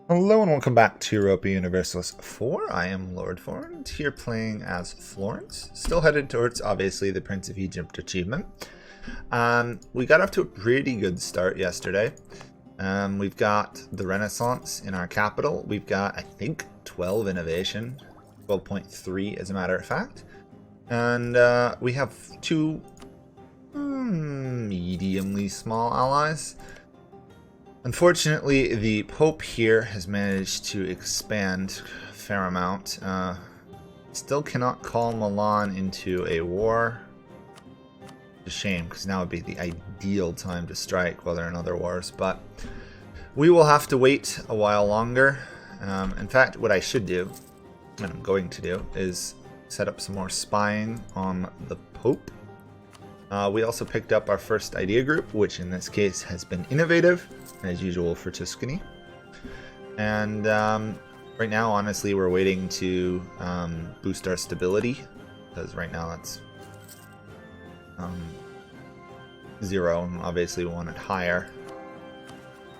Hello and welcome back to Europa Universalis 4. I am Lord Forwind, here playing as Florence. Still headed towards, obviously, the Prince of Egypt achievement. We got off to a pretty good start yesterday. We've got the Renaissance in our capital. We've got, I think, 12 innovation. 12.3 as a matter of fact. And we have two mediumly small allies. Unfortunately, the Pope here has managed to expand a fair amount. Still cannot call Milan into a war. It's a shame, because now would be the ideal time to strike while they're in other wars. But we will have to wait a while longer. In fact, what I should do, and I'm going to do, is set up some more spying on the Pope. We also picked up our first idea group, which in this case has been innovative, as usual for Tuscany. And right now, honestly, we're waiting to boost our stability, because right now that's 0, and obviously we want it higher.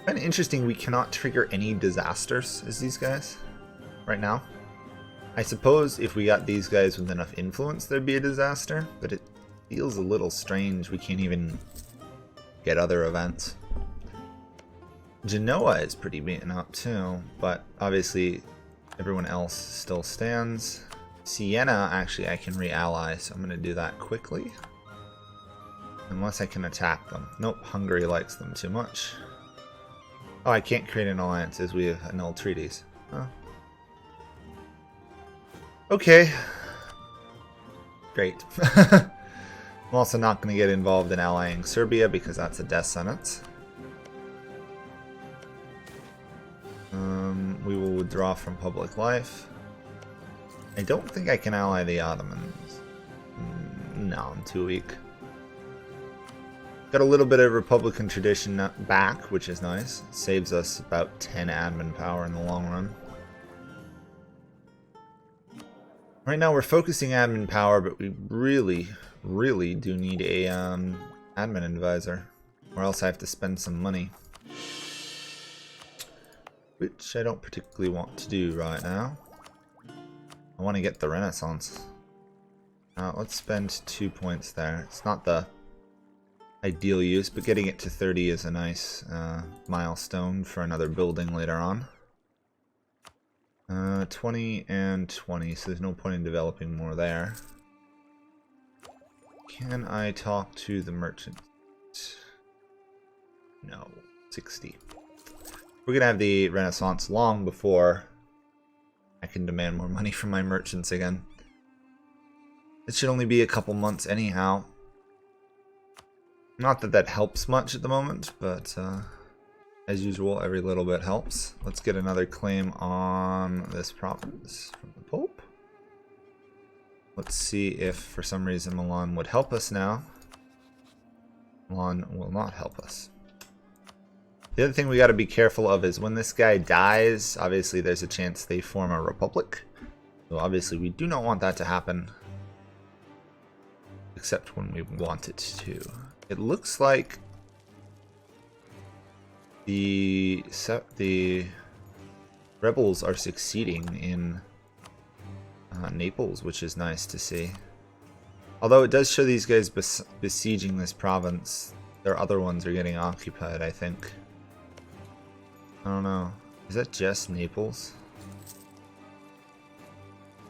Kind of interesting, we cannot trigger any disasters as these guys right now. I suppose if we got these guys with enough influence, there'd be a disaster, but it feels a little strange. We can't even get other events. Genoa is pretty beaten up too, but obviously everyone else still stands. Siena, actually, I can re-ally, so I'm going to do that quickly. Unless I can attack them. Nope, Hungary likes them too much. Oh, I can't create an alliance as we have annulled treaties. Oh. Okay. Great. I'm also not going to get involved in allying Serbia because that's a death sentence. We will withdraw from public life. I don't think I can ally the Ottomans. No, I'm too weak. Got a little bit of Republican tradition back, which is nice. It saves us about 10 admin power in the long run. Right now we're focusing admin power, but we really do need a admin advisor, or else I have to spend some money, which I don't particularly want to do right now. I want to get the Renaissance. Let's spend 2 points there. It's not the ideal use, but getting it to 30 is a nice milestone for another building later on. 20 and 20, so there's no point in developing more there. Can I talk to the merchant? No. 60. We're going to have the Renaissance long before I can demand more money from my merchants again. It should only be a couple months anyhow. Not that that helps much at the moment, but as usual, every little bit helps. Let's get another claim on this province from the Pope. Let's see if for some reason Milan would help us now. Milan will not help us. The other thing we got to be careful of is when this guy dies, obviously there's a chance they form a republic. So obviously we do not want that to happen. Except when we want it to. It looks like the rebels are succeeding in Naples, which is nice to see. Although it does show these guys besieging this province, their other ones are getting occupied, I think. I don't know. Is that just Naples?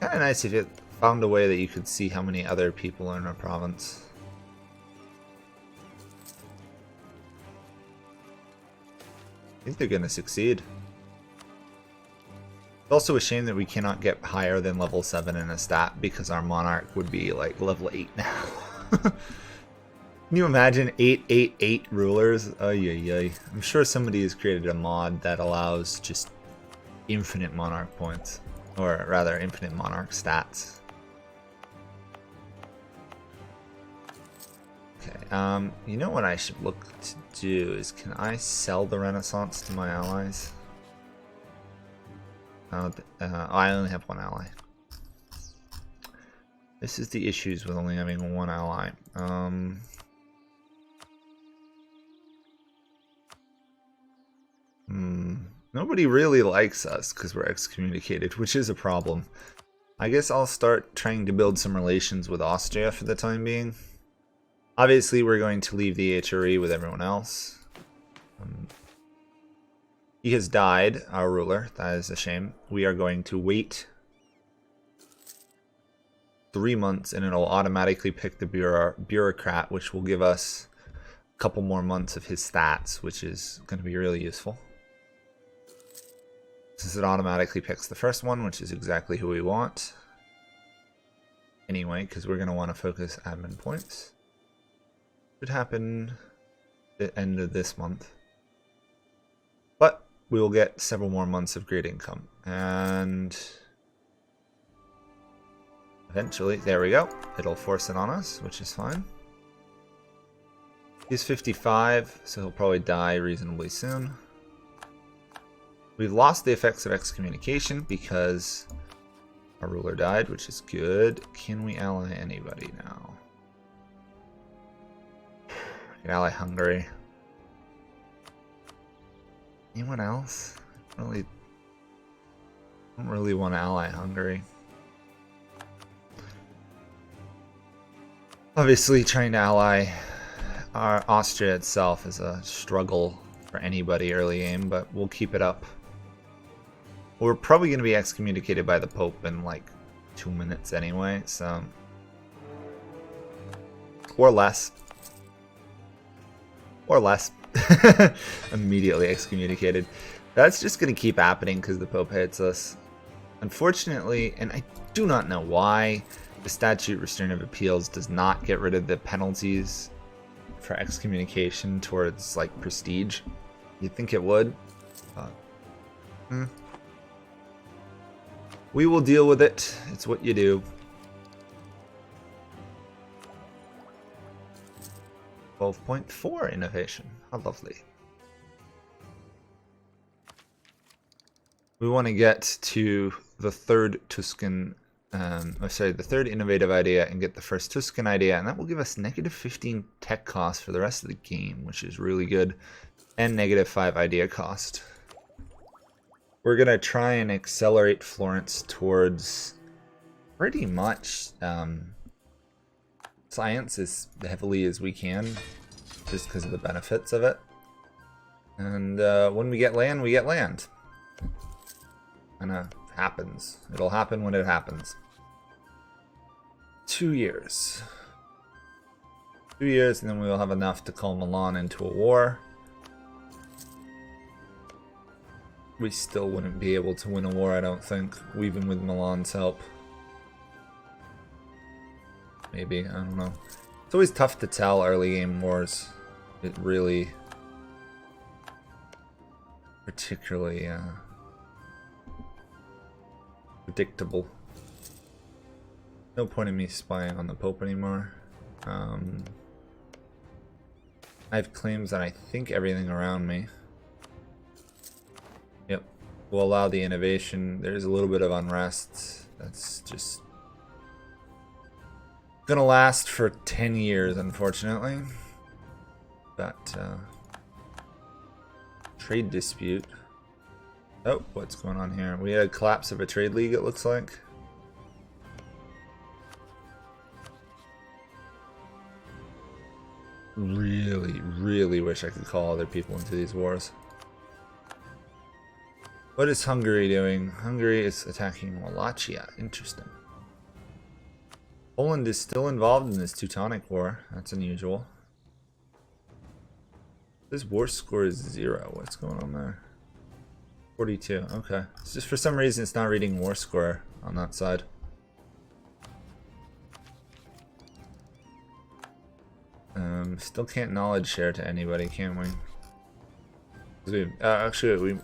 Kind of nice if it found a way that you could see how many other people are in a province. I think they're going to succeed. It's also a shame that we cannot get higher than level 7 in a stat because our monarch would be like level 8 now. Can you imagine 888 rulers? Ay. I'm sure somebody has created a mod that allows just infinite monarch points. Or rather, infinite monarch stats. Okay, you know what I should look to do is, can I sell the Renaissance to my allies? I only have one ally. This is the issues with only having one ally. Nobody really likes us because we're excommunicated, which is a problem. I guess I'll start trying to build some relations with Austria for the time being. Obviously, we're going to leave the HRE with everyone else. He has died, our ruler. That is a shame. We are going to wait 3 months and it'll automatically pick the bureaucrat, which will give us a couple more months of his stats, which is going to be really useful. Since it automatically picks the first one, which is exactly who we want. Anyway, because we're going to want to focus admin points. Should happen at the end of this month. But we will get several more months of great income. And eventually, there we go. It'll force it on us, which is fine. He's 55, so he'll probably die reasonably soon. We've lost the effects of excommunication because our ruler died, which is good. Can we ally anybody now? We can ally Hungary. Anyone else? I don't really want to ally Hungary. Obviously, trying to ally our Austria itself is a struggle for anybody early game, but we'll keep it up. We're probably going to be excommunicated by the Pope in like 2 minutes anyway, so... Or less. Or less. Immediately excommunicated. That's just going to keep happening because the Pope hates us. Unfortunately, and I do not know why, the statute restrictive appeals does not get rid of the penalties for excommunication towards like prestige. You'd think it would, but we will deal with it. It's what you do. 12.4 innovation. How lovely. We want to get to the third Tuscan, the third innovative idea and get the first Tuscan idea, and that will give us negative 15 tech cost for the rest of the game, which is really good, and negative 5 idea cost. We're going to try and accelerate Florence towards pretty much science as heavily as we can, just because of the benefits of it. And when we get land, we get land. Kinda happens. It'll happen when it happens. 2 years. 2 years, and then we will have enough to call Milan into a war. We still wouldn't be able to win a war, I don't think, even with Milan's help. Maybe, I don't know. It's always tough to tell early game wars. It really... particularly predictable. No point in me spying on the Pope anymore. I have claims on I think everything around me. Yep. We'll allow the innovation. There's a little bit of unrest. That's just gonna last for 10 years, unfortunately. But trade dispute. Oh, what's going on here? We had a collapse of a trade league, it looks like. Really, really wish I could call other people into these wars. What is Hungary doing? Hungary is attacking Wallachia. Interesting. Poland is still involved in this Teutonic War. That's unusual. This war score is 0. What's going on there? 42. Okay. It's just for some reason it's not reading war score on that side. Still can't knowledge share to anybody, can we? Actually,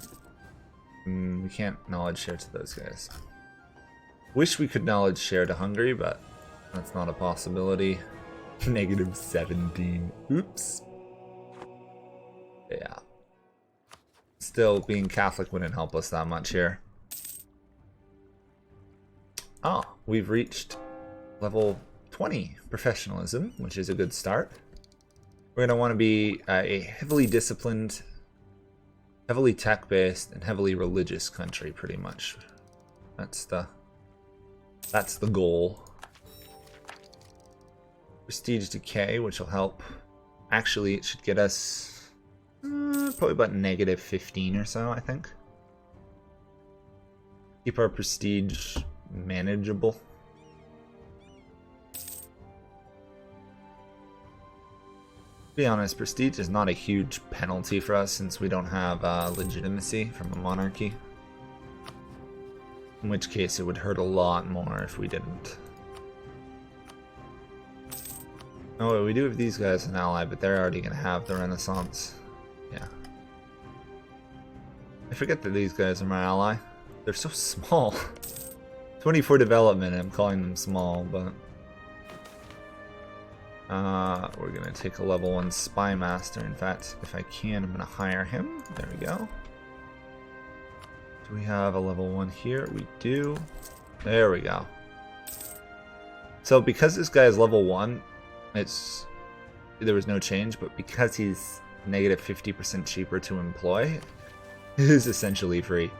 we can't knowledge share to those guys. Wish we could knowledge share to Hungary, but that's not a possibility. Negative 17. Oops. Yeah. Still, being Catholic wouldn't help us that much here. Ah, we've reached level 20 professionalism, which is a good start. We're going to want to be a heavily disciplined Heavily tech-based and heavily religious country, pretty much. That's the goal. Prestige decay, which will help. Actually, it should get us probably about -15 or so, I think. Keep our prestige manageable. To be honest, prestige is not a huge penalty for us since we don't have legitimacy from a monarchy. In which case it would hurt a lot more if we didn't. Oh, we do have these guys an ally, but they're already going to have the Renaissance. Yeah. I forget that these guys are my ally. They're so small. 24 development, I'm calling them small, but... we're going to take a level 1 Spy Master. In fact, if I can, I'm going to hire him. There we go. Do we have a level 1 here? We do. There we go. So because this guy is level 1, there was no change, but because he's -50% cheaper to employ, it is essentially free.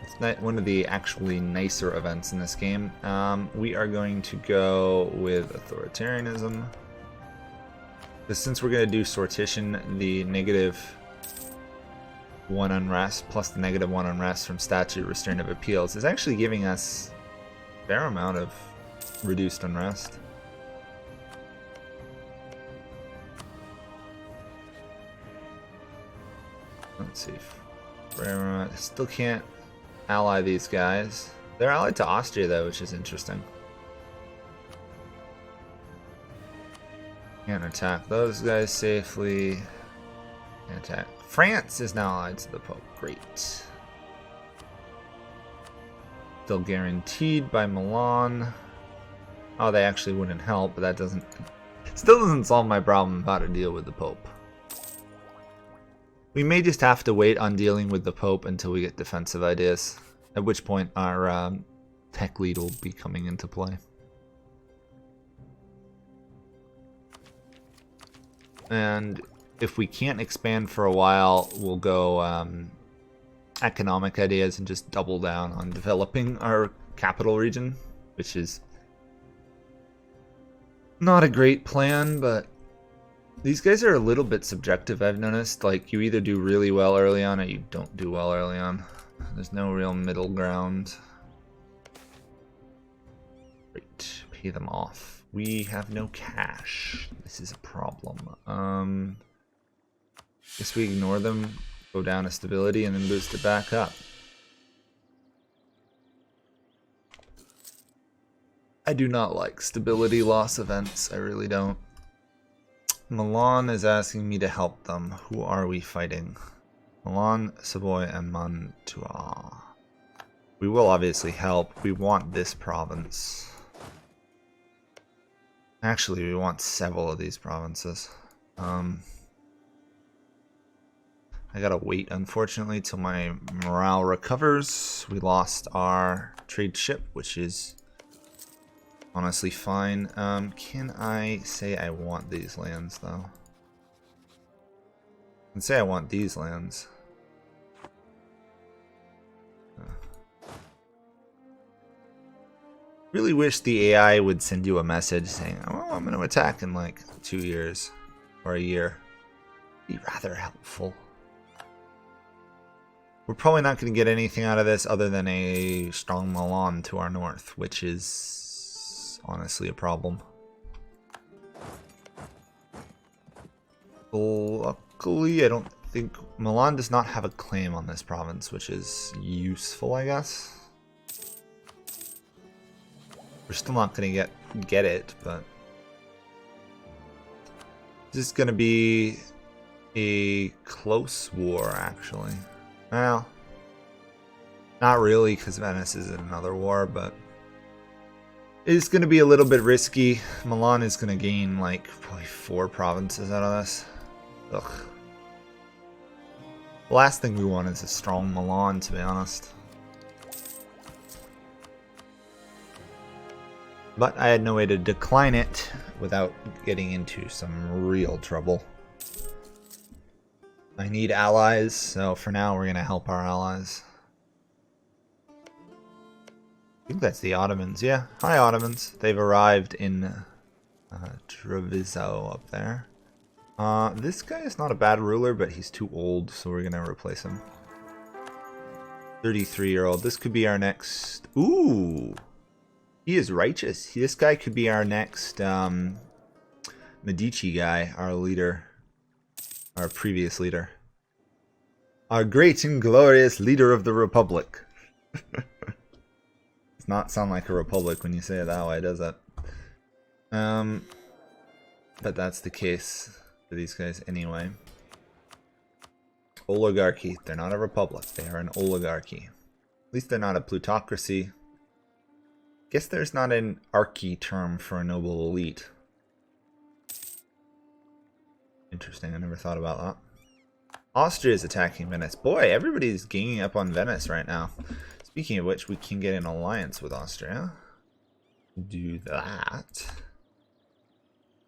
It's one of the actually nicer events in this game. We are going to go with authoritarianism. Because since we're going to do sortition, the -1 unrest plus the -1 unrest from statute restraint of appeals is actually giving us a fair amount of reduced unrest. Let's see. Still can't ally these guys. They're allied to Austria though, which is interesting. Can't attack those guys safely. Can't attack. France is now allied to the Pope. Great. Still guaranteed by Milan. Oh, they actually wouldn't help, but that still doesn't solve my problem of how to deal with the Pope. We may just have to wait on dealing with the Pope until we get defensive ideas, at which point our tech lead will be coming into play. And if we can't expand for a while, we'll go economic ideas and just double down on developing our capital region, which is not a great plan, but these guys are a little bit subjective, I've noticed. Like, you either do really well early on or you don't do well early on. There's no real middle ground. Great, pay them off. We have no cash. This is a problem. Guess we ignore them, go down to stability, and then boost it back up. I do not like stability loss events, I really don't. Milan is asking me to help them. Who are we fighting? Milan, Savoy, and Mantua. We will obviously help. We want this province. Actually, we want several of these provinces. I gotta wait, unfortunately, till my morale recovers. We lost our trade ship, which is honestly fine. Can I say I want these lands, though? I can say I want these lands. Really wish the AI would send you a message saying, oh, I'm going to attack in like 2 years or a year. Be rather helpful. We're probably not going to get anything out of this other than a strong Milan to our north, which is honestly a problem. Luckily, I don't think Milan does not have a claim on this province, which is useful, I guess. We're still not going to get it, but this is going to be a close war, actually. Well, not really, because Venice is in another war, but it's going to be a little bit risky. Milan is going to gain like probably 4 provinces out of this. Ugh. The last thing we want is a strong Milan, to be honest. But I had no way to decline it without getting into some real trouble. I need allies, so for now we're gonna help our allies. I think that's the Ottomans. Yeah, hi Ottomans. They've arrived in Treviso up there. This guy is not a bad ruler, but he's too old, so we're gonna replace him. 33-year-old. This could be our next. Ooh, he is righteous. This guy could be our next Medici guy, our leader, our previous leader, our great and glorious leader of the Republic. Does not sound like a republic when you say it that way, does it? But that's the case for these guys anyway. Oligarchy. They're not a republic. They are an oligarchy. At least they're not a plutocracy. Guess there's not an archy term for a noble elite. Interesting. I never thought about that. Austria is attacking Venice. Boy, everybody's ganging up on Venice right now. Speaking of which, we can get an alliance with Austria. Do that.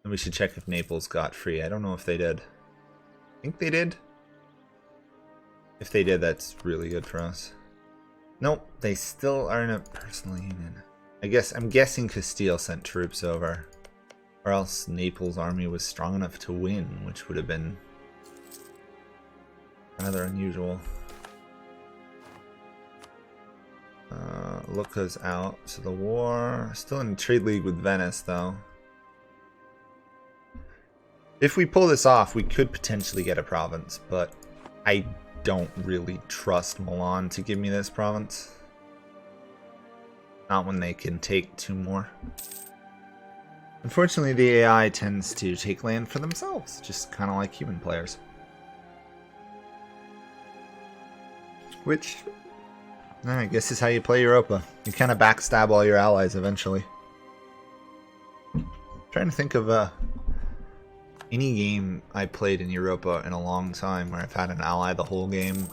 And we should check if Naples got free. I don't know if they did. I think they did. If they did, that's really good for us. Nope, they still are in a personal union. I'm guessing Castile sent troops over. Or else Naples' army was strong enough to win, which would have been rather unusual. Lucca's out, so the war. Still in trade league with Venice, though. If we pull this off, we could potentially get a province, but I don't really trust Milan to give me this province. Not when they can take 2 more. Unfortunately, the AI tends to take land for themselves, just kind of like human players. Which, I guess, is how you play Europa. You kind of backstab all your allies eventually. I'm trying to think of any game I played in Europa in a long time where I've had an ally the whole game.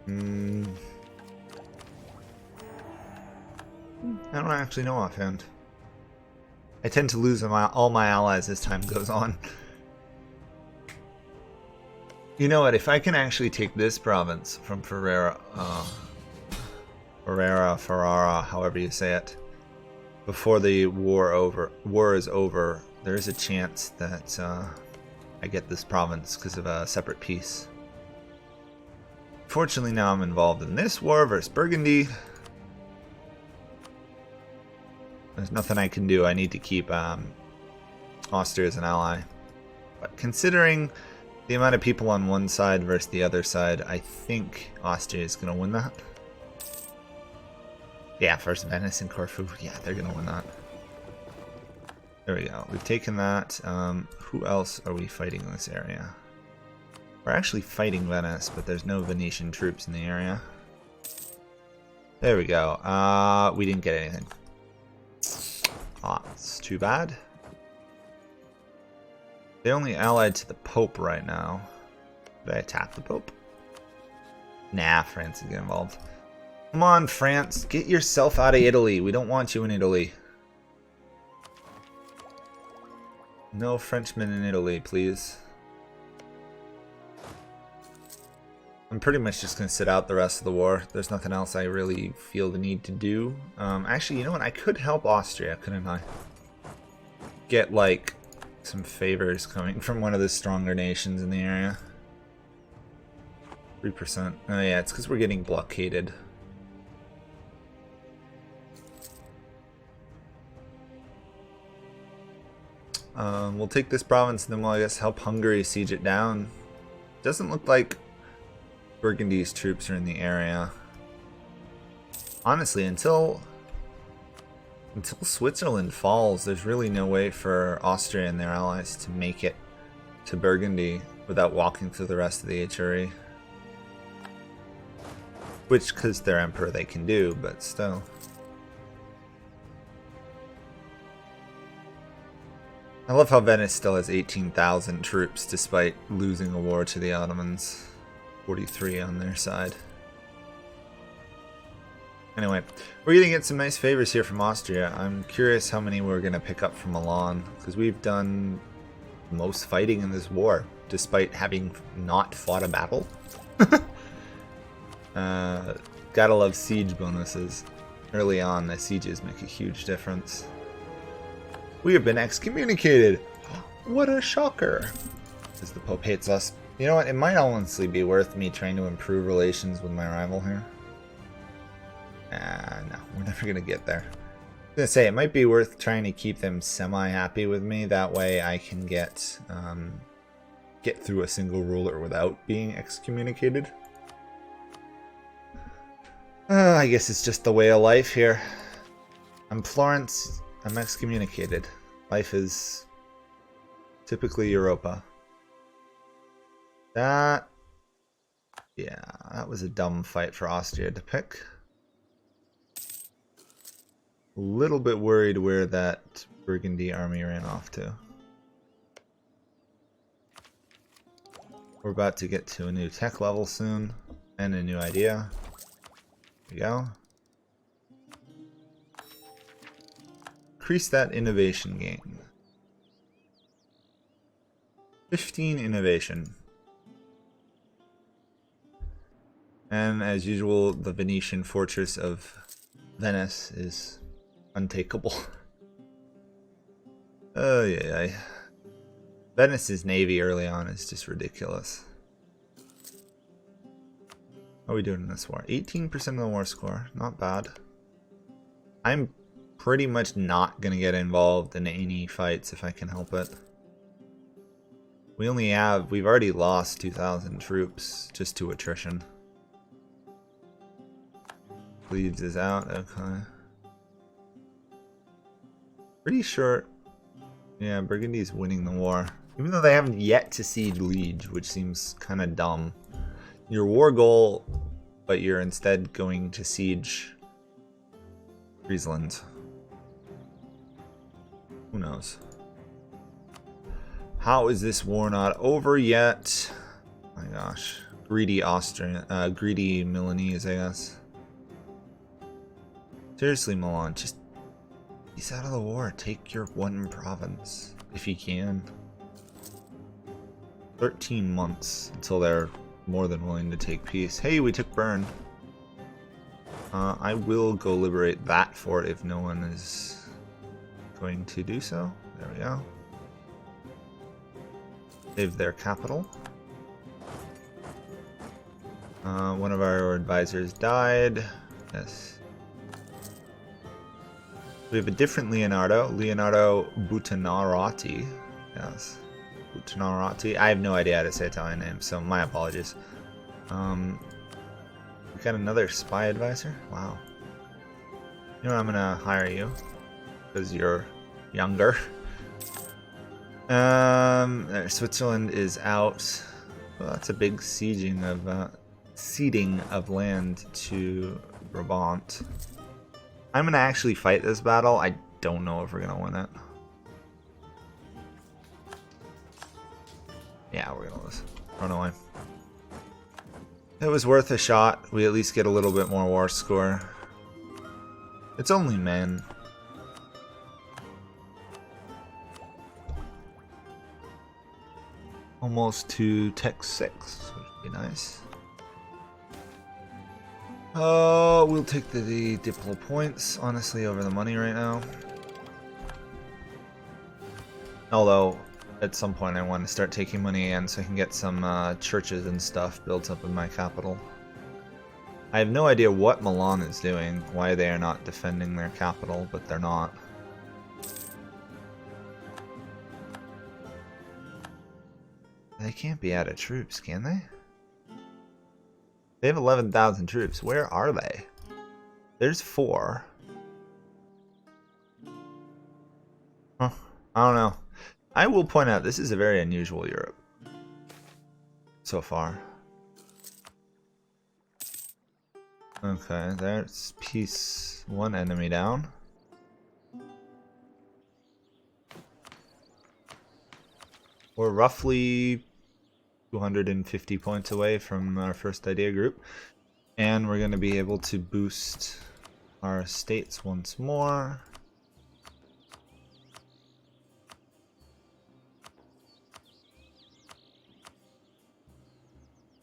I don't actually know offhand. I tend to lose all my allies as time goes on. You know what? If I can actually take this province from Ferrara, however you say it, before the war is over, there is a chance that I get this province because of a separate peace. Fortunately, now I'm involved in this war versus Burgundy. There's nothing I can do. I need to keep Austria as an ally. But considering the amount of people on one side versus the other side, I think Austria is going to win that. Yeah, first Venice and Corfu. Yeah, they're going to win that. There we go. We've taken that. Who else are we fighting in this area? We're actually fighting Venice, but there's no Venetian troops in the area. There we go. We didn't get anything. Ah, it's too bad. They only allied to the Pope right now. Did I attack the Pope? Nah, France is getting involved. Come on, France. Get yourself out of Italy. We don't want you in Italy. No Frenchmen in Italy, please. I'm pretty much just going to sit out the rest of the war. There's nothing else I really feel the need to do. Actually, you know what? I could help Austria, couldn't I? Get, like, some favors coming from one of the stronger nations in the area. 3%. Oh yeah, it's because we're getting blockaded. We'll take this province and then we'll, I guess, help Hungary siege it down. Doesn't look like Burgundy's troops are in the area. Honestly, until Switzerland falls, there's really no way for Austria and their allies to make it to Burgundy without walking through the rest of the HRE. Which, because they're emperor, they can do, but still. I love how Venice still has 18,000 troops despite losing a war to the Ottomans. 43 on their side. Anyway, we're going to get some nice favors here from Austria. I'm curious how many we're going to pick up from Milan, because we've done most fighting in this war. despite having not fought a battle. Gotta love siege bonuses. Early on, the sieges make a huge difference. We have been excommunicated! What a shocker! Because the Pope hates us. You know what, it might honestly be worth me trying to improve relations with my rival here. No, we're never gonna get there. I was gonna say, it might be worth trying to keep them semi-happy with me, that way I can get through a single ruler without being excommunicated. I guess it's just the way of life here. I'm Florence, I'm excommunicated. Life is typically Europa. That was a dumb fight for Austria to pick. A little bit worried where that Burgundy army ran off to. We're about to get to a new tech level soon, and a new idea. There we go. Increase that innovation gain. 15 innovation. And as usual, the Venetian fortress of Venice is untakeable. Oh yeah. Venice's navy early on is just ridiculous. How are we doing in this war? 18% of the war score. Not bad. I'm pretty much not going to get involved in any fights if I can help it. We've already lost 2,000 troops just to attrition. Leeds is out, okay. Pretty sure, yeah, Burgundy's winning the war. Even though they haven't yet to siege Liege, which seems kind of dumb. Your war goal, but you're instead going to siege Friesland. Who knows? How is this war not over yet? Oh my gosh. Greedy greedy Milanese, I guess. Seriously, Milan, just ease out of the war. Take your one province, if you can. 13 months until they're more than willing to take peace. Hey, we took Bern. I will go liberate that fort if no one is going to do so. There we go. Save their capital. One of our advisors died. Yes. We have a different Leonardo Buonarroti. Yes. Buonarroti. I have no idea how to say Italian names, so my apologies. We got another spy advisor? Wow. You know what, I'm gonna hire you. Because you're younger. Switzerland is out. Well, that's a big ceding of land to Brabant. I'm gonna actually fight this battle. I don't know if we're gonna win it. Yeah, we're gonna lose. I don't know why. It was worth a shot. We at least get a little bit more war score. It's only men. Almost to Tech 6, which would be nice. We'll take the Diplo points, honestly, over the money right now. Although, at some point I want to start taking money in so I can get some churches and stuff built up in my capital. I have no idea what Milan is doing, why they are not defending their capital, but they're not. They can't be out of troops, can they? They have 11,000 troops. Where are they? There's 4. Huh. I don't know. I will point out, this is a very unusual Europe. So far. Okay, there's peace. 1 enemy down. We're roughly 250 points away from our first idea group, and we're going to be able to boost our estates once more.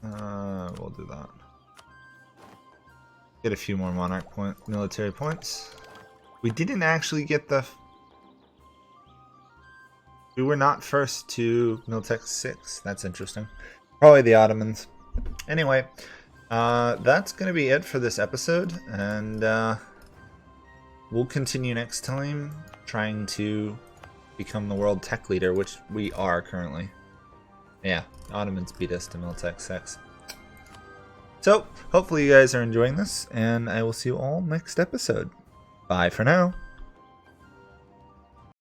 We'll do that. Get a few more military points. We didn't actually get the... We were not first to Miltech 6. That's interesting. Probably the Ottomans. Anyway, that's going to be it for this episode. And we'll continue next time trying to become the world tech leader, which we are currently. Yeah, Ottomans beat us to Miltech 6. So, hopefully you guys are enjoying this, and I will see you all next episode. Bye for now.